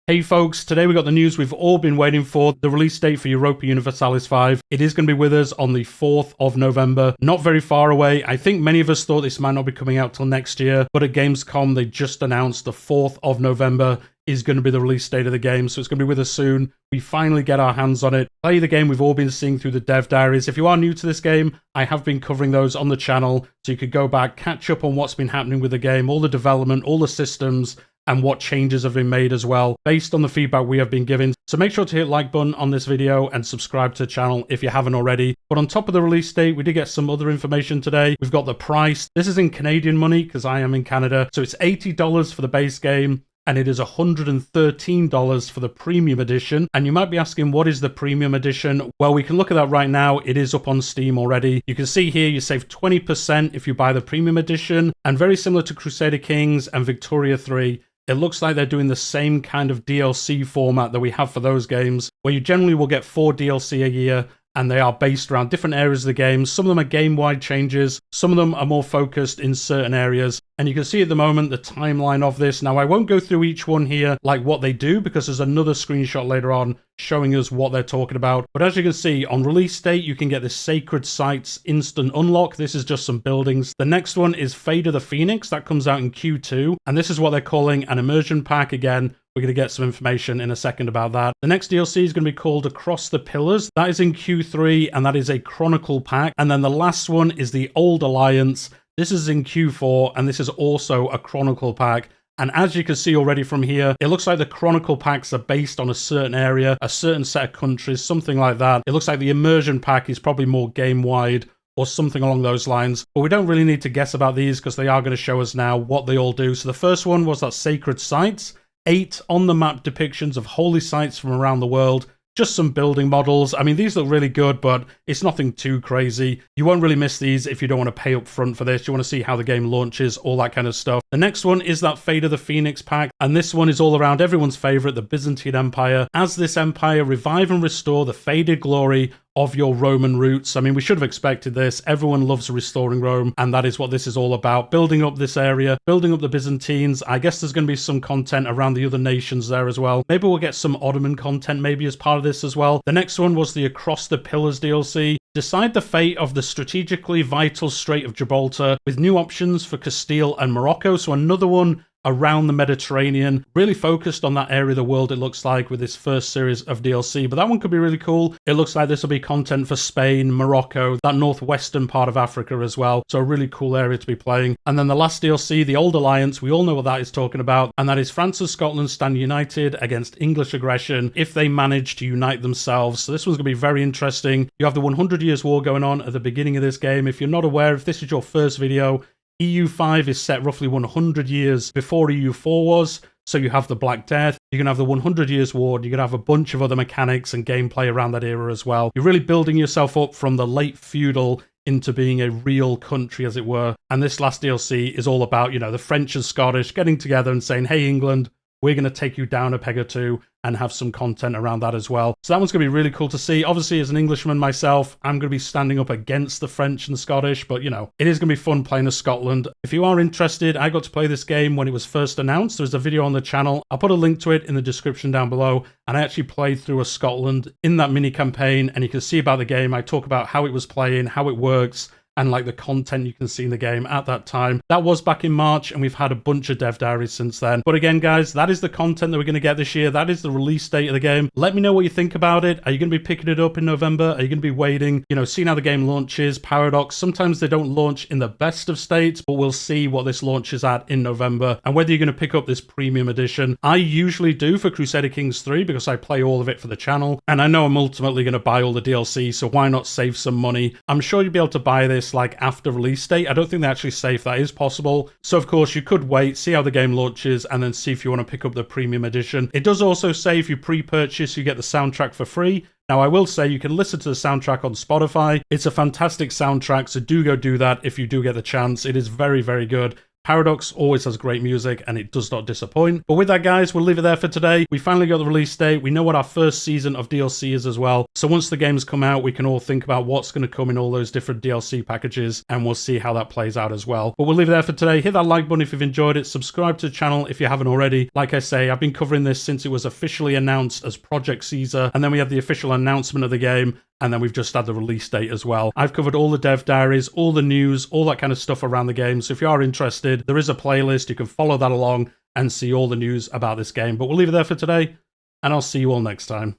Hey folks, today we got the news we've all been waiting for, the release date for Europa Universalis 5. It is going to be with us on the 4th of November, not very far away. I think many of us thought this might not be coming out till next year, but at Gamescom they just announced the 4th of November is going to be the release date of the game, so it's going to be with us soon. We finally get our hands on it. Play the game we've all been seeing through the dev diaries. If you are new to this game, I have been covering those on the channel, so you could go back, catch up on what's been happening with the game, all the development, all the systems, and what changes have been made as well, based on the feedback we have been given. So make sure to hit the like button on this video and subscribe to the channel if you haven't already. But on top of the release date, we did get some other information today. We've got the price. This is in Canadian money, because I am in Canada. So it's $80 for the base game, and it is $113 for the premium edition. And you might be asking, what is the premium edition? Well, we can look at that right now. It is up on Steam already. You can see here you save 20% if you buy the premium edition, and very similar to Crusader Kings and Victoria 3, it looks like they're doing the same kind of DLC format that we have for those games, where you generally will get 4 DLC a year, and they are based around different areas of the game. Some of them are game-wide changes, some of them are more focused in certain areas. And you can see at the moment the timeline of this. Now, I won't go through each one here, like what they do, because there's another screenshot later on showing us what they're talking about. But as you can see, on release date, you can get this Sacred Sites instant unlock. This is just some buildings. The next one is Fade of the Phoenix. That comes out in Q2. And this is what they're calling an immersion pack. Again, we're going to get some information in a second about that. The next DLC is going to be called Across the Pillars. That is in Q3, and that is a Chronicle pack. And then the last one is the Auld Alliance. This is in Q4, and this is also a Chronicle pack. And as you can see already from here, it looks like the Chronicle packs are based on a certain area, a certain set of countries, something like that. It looks like the Immersion pack is probably more game-wide or something along those lines. But we don't really need to guess about these, because they are going to show us now what they all do. So the first one was that Sacred Sites. 8 on-the-map depictions of holy sites from around the world. Just some building models. I mean, these look really good, but it's nothing too crazy. You won't really miss these if you don't want to pay up front for this. You want to see how the game launches, all that kind of stuff. The next one is that Fade of the Phoenix pack, and this one is all around everyone's favorite, the Byzantine Empire. As this empire, revive and restore the faded glory of your Roman roots. I mean, we should have expected this. Everyone loves restoring Rome, and that is what this is all about. Building up this area, building up the Byzantines. I guess there's going to be some content around the other nations there as well. Maybe we'll get some Ottoman content maybe as part of this as well. The next one was the Across the Pillars DLC. Decide the fate of the strategically vital Strait of Gibraltar with new options for Castile and Morocco. So another one around the Mediterranean, really focused on that area of the world, it looks like, with this first series of DLC. But that one could be really cool. It looks like this will be content for Spain, Morocco, that northwestern part of Africa as well. So a really cool area to be playing. And then the last DLC, the Auld Alliance, we all know what that is talking about, and that is France and Scotland stand united against English aggression if they manage to unite themselves. So this one's going to be very interesting. You have the 100 Years' War going on at the beginning of this game. If you're not aware, if this is your first video, EU5 is set roughly 100 years before EU4 was, so you have the Black Death, you're going to have the 100 Years' War, you're going to have a bunch of other mechanics and gameplay around that era as well. You're really building yourself up from the late feudal into being a real country, as it were. And this last DLC is all about, you know, the French and Scottish getting together and saying, hey, England, we're going to take you down a peg or two, and have some content around that as well. So that one's going to be really cool to see. Obviously, as an Englishman myself, I'm going to be standing up against the French and Scottish, but, you know, it is going to be fun playing as Scotland. If you are interested, I got to play this game when it was first announced. There's a video on the channel. I'll put a link to it in the description down below, and I actually played through a Scotland in that mini campaign, and you can see about the game. I talk about how it was playing, how it works, and like the content you can see in the game at that time. That was back in March, and we've had a bunch of dev diaries since then. But again, guys, that is the content that we're going to get this year. That is the release date of the game. Let me know what you think about it. Are you going to be picking it up in November? Are you going to be waiting, you know, seeing how the game launches? Paradox, sometimes they don't launch in the best of states, but we'll see what this launches at in November, and whether you're going to pick up this premium edition. I usually do for Crusader Kings 3, because I play all of it for the channel, and I know I'm ultimately going to buy all the DLC, so why not save some money? I'm sure you'll be able to buy this like after release date. I don't think they actually say if that is possible. So of course you could wait, see how the game launches, and then see if you want to pick up the premium edition. It does also say if you pre-purchase, you get the soundtrack for free. Now, I will say you can listen to the soundtrack on Spotify. It's a fantastic soundtrack, so do go do that if you do get the chance. It is very, very good. Paradox always has great music and it does not disappoint. But with that, guys, we'll leave it there for today. We finally got the release date. We know what our first season of DLC is as well. So once the games come out, we can all think about what's going to come in all those different DLC packages, and we'll see how that plays out as well. But we'll leave it there for today. Hit that like button if you've enjoyed it. Subscribe to the channel if you haven't already. Like I say, I've been covering this since it was officially announced as Project Caesar, and then we had the official announcement of the game, and then we've just had the release date as well. I've covered all the dev diaries, all the news, all that kind of stuff around the game. So if you are interested, there is a playlist. You can follow that along and see all the news about this game. But we'll leave it there for today, and I'll see you all next time.